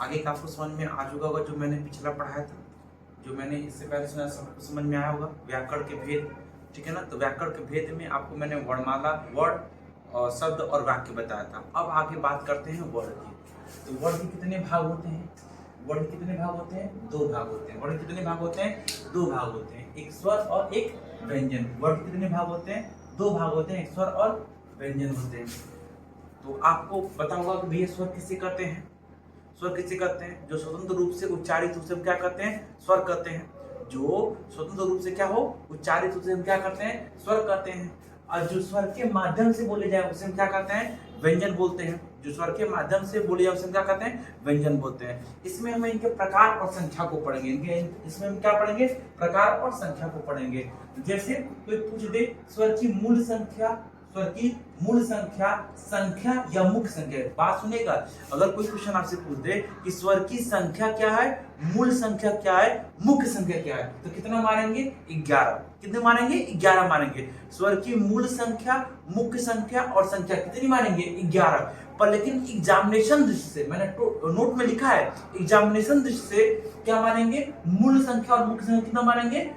आगे का आपको समझ में आ चुका होगा जो मैंने पिछला पढ़ाया था, जो मैंने इससे पहले सुना, सबको समझ में आया होगा व्याकरण के भेद। ठीक है ना। तो व्याकरण के भेद में आपको मैंने वर्णमाला, वर्ण और शब्द और वाक्य बताया था। अब आगे बात करते हैं वर्ण की। तो वर्ण के कितने भाग होते हैं? वर्ण कितने भाग होते हैं? दो भाग होते हैं। वर्ण कितने भाग होते हैं? दो भाग होते हैं, एक स्वर और एक व्यंजन। वर्ण कितने भाग होते हैं? दो भाग होते हैं, एक स्वर और व्यंजन होते हैं। तो आपको पता होगा कि भैया स्वर किसे कहते हैं? स्वर किसे कहते हैं? जो स्वतंत्र रूप से उच्चारित उसे हम क्या कहते हैं? स्वर कहते हैं। जो स्वतंत्र रूप से क्या हो, उच्चारित उसे हम क्या कहते हैं? स्वर कहते हैं। और जो स्वर के माध्यम से बोले जाए उसे हम क्या कहते हैं? व्यंजन बोलते हैं। जो स्वर के माध्यम से बोले जाए उसे हम क्या कहते हैं? व्यंजन बोलते हैं। इसमें हम इनके प्रकार और संख्या को पढ़ेंगे। इसमें हम क्या पढ़ेंगे? प्रकार और संख्या को पढ़ेंगे। जैसे कोई पूछ दे स्वर की मूल संख्या, स्वर की मूल संख्या, संख्या या मुख्य संख्या। बात सुनेगा, अगर कोई क्वेश्चन आपसे पूछ दे कि स्वर की संख्या क्या है, मूल संख्या क्या है, मुख्य संख्या क्या है, तो कितना मानेंगे? 11। कितने मानेंगे? 11 मानेंगे। स्वर की मूल संख्या, मुख्य संख्या और संख्या कितनी मानेंगे? 11। पर लेकिन एग्जामिनेशन दृष्टि से, मैंने नोट में लिखा है, एग्जामिनेशन दृष्टि से क्या मानेंगे? मूल संख्या और मुख्य संख्या कितना मानेंगे?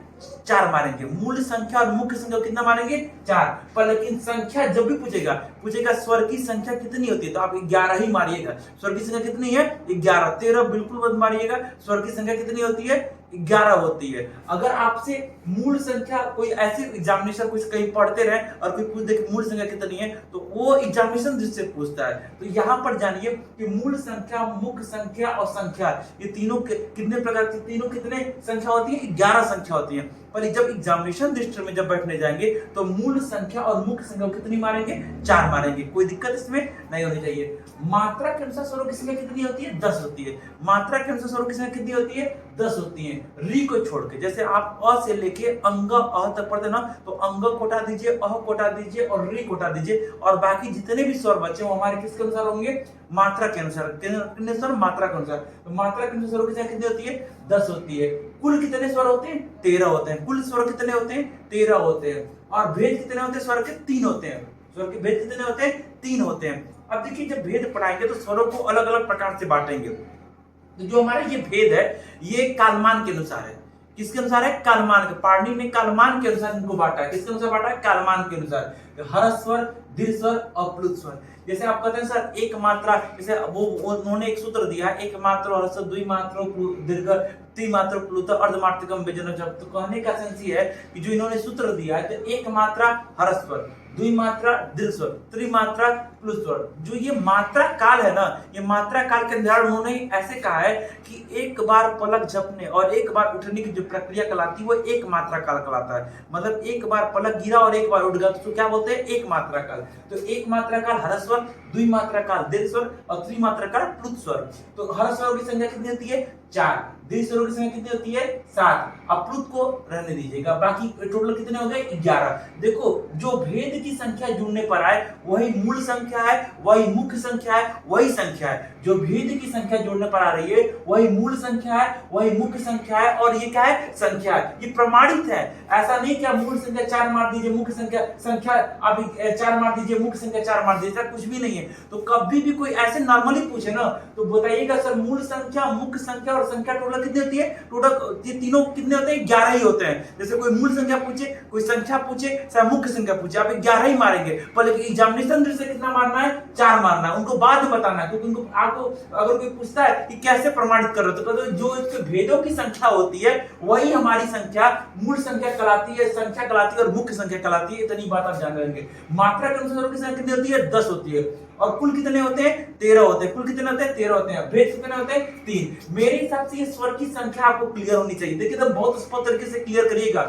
4 मानेंगे। मूल संख्या और मुख्य संख्या कितना मानेंगे? 4। पर लेकिन संख्या जब भी पूछेगा स्वर की संख्या कितनी होती है, तो आप 11 ही मारिएगा। स्वर की संख्या कितनी है? 11। 13 बिल्कुल मत मारिएगा। स्वर की संख्या कितनी होती है? 11 होती है। अगर आपसे मूल संख्या, कोई ऐसे एग्जामिनेशन कुछ कहीं पढ़ते रहे और कोई पूछ दे कि मूल संख्या कितनी है, तो वो एग्जामिनेशन दृष्टि से पूछता है। तो यहाँ पर जानिए कि मूल संख्या, मुख्य संख्या और संख्या, ये तीनों कितने प्रकार की, तीनों कितने संख्या होती है? 11 संख्या होती है। पर जब एग्जामिनेशन रजिस्टर में जब बैठने जाएंगे तो मूल संख्या और मुख्य संख्या कितनी मारेंगे? 4 मारेंगे। कोई दिक्कत इसमें नहीं होनी चाहिए। मात्रा के अनुसार स्वरों की संख्या कितनी होती है? 10 होती है। मात्रा के अनुसार स्वरों की संख्या कितनी होती है? 10 होती है। री को छोड़ के, जैसे आप अ से लेके अंग अ तक पढ़ते ना, तो अंग को हटा दीजिए, अह को हटा दीजिए और री को हटा दीजिए, और बाकी जितने भी स्वर बचे वो हमारे किसके अनुसार होंगे? मात्रा के अनुसार। कितने स्वर? मात्रा के अनुसार। तो मात्रा के अनुसार स्वरों की संख्या कितनी होती है? 10 होती है। कुल कितने स्वर होते हैं? 13 होते हैं। कुल स्वर कितने होते हैं? 13 होते हैं। और भेद कितने होते हैं? स्वर के 3 होते हैं। स्वर के भेद कितने होते हैं? 3 होते हैं। अब देखिए, जब भेद पढ़ाएंगे तो स्वरों को अलग अलग प्रकार से बांटेंगे। तो जो हमारे ये भेद है, ये कालमान के अनुसार है। किसके अनुसार है? कालमान के। पाणिनि ने कालमान के अनुसार इनको बांटा है। किसके अनुसार बांटा है? कालमान के अनुसार। हर्ष स्वर, दीर्घ स्वर और प्लुत स्वर। जैसे आप कहते हैं सर एक मात्रा, जैसे वो उन्होंने एक सूत्र दिया, एक मात्रा हर्ष, द्विमात्रा दीर्घ, त्रिमात्रा प्लुत, अर्धमात्रकम व्यंजन। जब तो कहने का सेंस ये है कि जो इन्होंने सूत्र दिया है, तो एक मात्रा हर्ष स्वर, द्विमात्रा दीर्घ स्वर, त्रिमात्रा प्लुत स्वर। जो ये मात्रा काल है ना, ये मात्रा काल के अंदर उन्होंने ऐसे कहा है कि एक बार पलक झपने और एक बार उठने की जो प्रक्रिया कहलाती है वो एक मात्रा काल कहलाता है। मतलब एक बार पलक गिरा और एक बार उठ गया, तो क्या बोलते हैं? एक मात्रा काल। तो एक मात्रा काल हर्ष स्वर, द्विमात्रा काल दीर्घ स्वर और त्रिमात्रा काल प्लुत स्वर। तो हर्ष स्वरों की संख्या कितनी होती है? 4। दीर्घ स्वरों की संख्या कितनी होती है? 7। अब प्लुत को रहने दीजिएगा, बाकी टोटल कितने हो गए? 11। देखो, जो भेद की संख्या जुड़ने पर आए वही मूल संख्या है, वही मुख्य संख्या है, वही संख्या है। जो भेद की संख्या जोड़ने पर आ रही है वही मूल संख्या है, वही मुख्य संख्या है, और ये क्या है? संख्या है। ये प्रमाणित है। ऐसा नहीं कि मूल संख्या 4 मार दीजिए, मुख्य संख्या आप 4 मार दीजिए, मुख्य संख्या 4 मार दीजिए, कुछ भी नहीं है। तो कभी भी कोई ऐसे नॉर्मली पूछे ना, तो बताइएगा सर मूल संख्या, मुख्य संख्या और संख्या टोटल कितनी होती है? टोटल ये तीनों कितने होते हैं? 11 ही होते हैं। जैसे कोई मूल संख्या पूछे, कोई संख्या पूछे, चाहे मुख्य संख्या पूछे, आप 11 ही मारेंगे। पर एग्जामिनेशन से कितना मारना है? 4 मारना है। उनको बाद में बताना है, क्योंकि उनको आपको अगर कोई पूछता है कि कैसे प्रमाणित कर रहे हो, तो जो इसके भेदों की संख्या होती है वही हमारी संख्या मूल संख्या कहलाती है, संख्या कहलाती है और मुख्य संख्या कहलाती है। इतनी बात आप जान लेंगे। मात्रा के अनुसार की संख्या कितनी होती है? 10 होती है। और कुल कितने होते हैं? 13 होते हैं। कुल कितने होते हैं? 13 होते हैं। भेद कितने होते हैं? 3। मेरे हिसाब से ये स्वर की संख्या आपको क्लियर होनी चाहिए। देखिए, तो बहुत स्पष्ट तरीके से क्लियर करिएगा।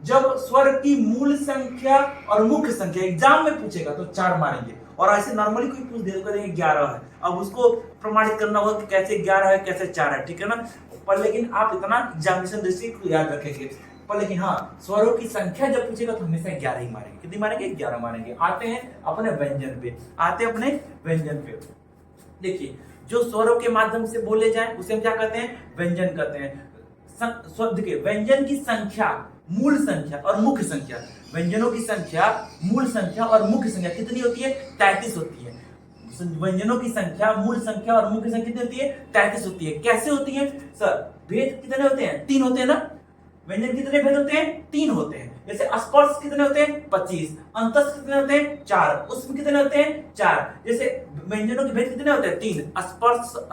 जब स्वर की मूल संख्या और मुख्य संख्या एग्जाम में पूछेगा तो 4 मारेंगे, और ऐसे नॉर्मली कोई पूछ दे तो कहेंगे 11 है। अब उसको प्रमाणित करना होगा कि कैसे 11 है, कैसे 4 है। ठीक है ना। पर लेकिन आप इतना एग्जामिनेशन दृष्टि को याद रखेंगे। पर लेकिन हाँ, स्वरों की संख्या जब पूछेगा तो हमेशा 11 ही मारेंगे। कितनी मारेंगे? 11 मारेंगे। आते हैं अपने व्यंजन पे। देखिए, जो स्वरों के माध्यम से बोले जाए उसे हम क्या कहते हैं? व्यंजन कहते हैं। देखिए, व्यंजन की संख्या, मूल संख्या और मुख्य संख्या, व्यंजनों की संख्या, मूल संख्या और मुख्य संख्या कितनी होती है? 33 होती है। व्यंजनों की संख्या, मूल संख्या और मुख्य संख्या कितनी होती है? 33 होती है। कैसे होती है सर? भेद कितने होते हैं? 3 होते हैं ना। व्यंजन कितने भेद होते हैं? 3 होते हैं। जैसे स्पर्श कितने होते हैं? 25। अंतस्थ कितने होते हैं? 4। उसमें कितने होते हैं? 4। जैसे व्यंजनों के भेद कितने होते हैं? 3।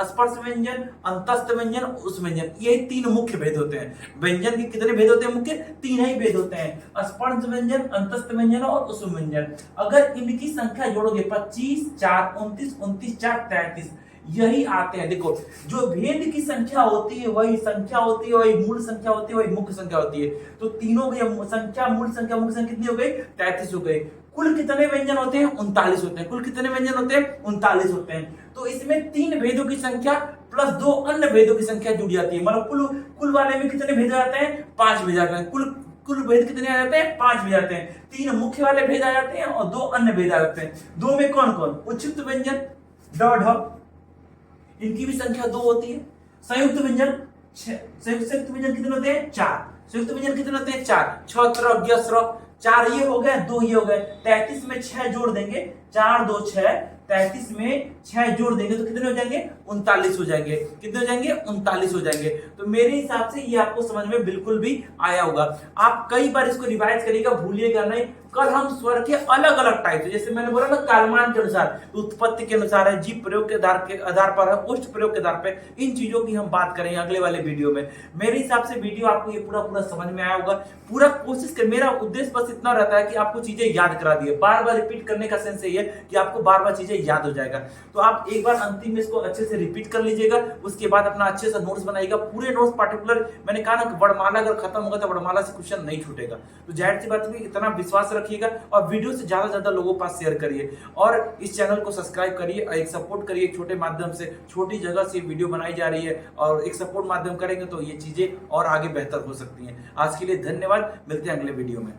स्पर्श व्यंजन, अंतस्थ व्यंजन, उस व्यंजन, ये 3 मुख्य भेद होते हैं। व्यंजन के कितने भेद होते हैं? मुख्य 3 ही भेद होते हैं, स्पर्श व्यंजन, अंतस्थ व्यंजन और उस व्यंजन। अगर इनकी संख्या जोड़ोगे 25, 4, 29, 29, 4, 33, यही आते हैं। देखो, जो भेद की संख्या होती है वही संख्या होती है, वही मूल संख्या होती है, वही मुख्य संख्या होती है। तो तीनों की संख्या, मूल संख्या, मुख्य संख्या कितनी हो गई? 33 हो गई। कुल कितने व्यंजन होते हैं? 39 होते हैं। कुल कितने व्यंजन होते हैं? 39 होते हैं। तो इसमें 3 भेदों की संख्या प्लस 2 अन्य भेदों की संख्या जुड़ जाती है। मतलब कुल वाले में कितने भेद आते हैं? 5 भेद आते हैं। कुल भेद कितने आ जाते हैं? 5 भेद आते हैं। 3 मुख्य वाले भेद आ जाते हैं और 2 अन्य भेद आ जाते हैं। 2 में कौन कौन? उच्छिष्ट व्यंजन, ढ, इनकी भी संख्या 2 होती है। संयुक्त व्यंजन, संयुक्त व्यंजन कितने होते हैं? 4। संयुक्त व्यंजन कितने होते हैं? 4। छत्र, ज्ञस्र, 4 ये हो गए, 2 ये हो गए। 33 में 6 जोड़ देंगे, 4, 2, 6। 33 में 6 जोड़ देंगे तो कितने हो जाएंगे? 39 हो जाएंगे। कितने हो जाएंगे? 39 हो जाएंगे। तो मेरे हिसाब से ये आपको समझ में बिल्कुल भी आया होगा। आप कई बार इसको रिवाइज करिएगा, भूलिएगा नहीं। कल हम स्वर के अलग अलग टाइप से, जैसे मैंने बोला ना, कालमान के अनुसार, उत्पत्ति के अनुसार है, जीव प्रयोग के आधार पर है, उष्ट प्रयोग के आधार पर, इन चीजों की हम बात करेंगे अगले वाले वीडियो में। मेरे हिसाब से वीडियो आपको ये पूरा समझ में आया होगा। पूरा कोशिश कर, मेरा उद्देश्य बस इतना रहता है कि आपको चीजें याद करा दिए। बार बार रिपीट करने का सेंस ये है कि आपको बार बार चीजें याद हो जाएगा। तो आप एक बार अंतिम में इसको अच्छे से रिपीट कर लीजिएगा, उसके बाद अपना अच्छे से नोट्स बनाइएगा। पूरे नोट्स पार्टिकुलर, मैंने कहा ना, वर्णमाला अगर खत्म होगा तो वर्णमाला से क्वेश्चन नहीं छूटेगा। तो जाहिर सी बात है, इतना विश्वास रखिएगा और वीडियो से ज्यादा लोगों के पास शेयर करिए और इस चैनल को सब्सक्राइब करिए और एक सपोर्ट करिए। छोटे माध्यम से, छोटी जगह से वीडियो बनाई जा रही है और एक सपोर्ट माध्यम करेंगे तो ये चीजें और आगे बेहतर हो सकती हैं। आज के लिए धन्यवाद, मिलते हैं अगले वीडियो में।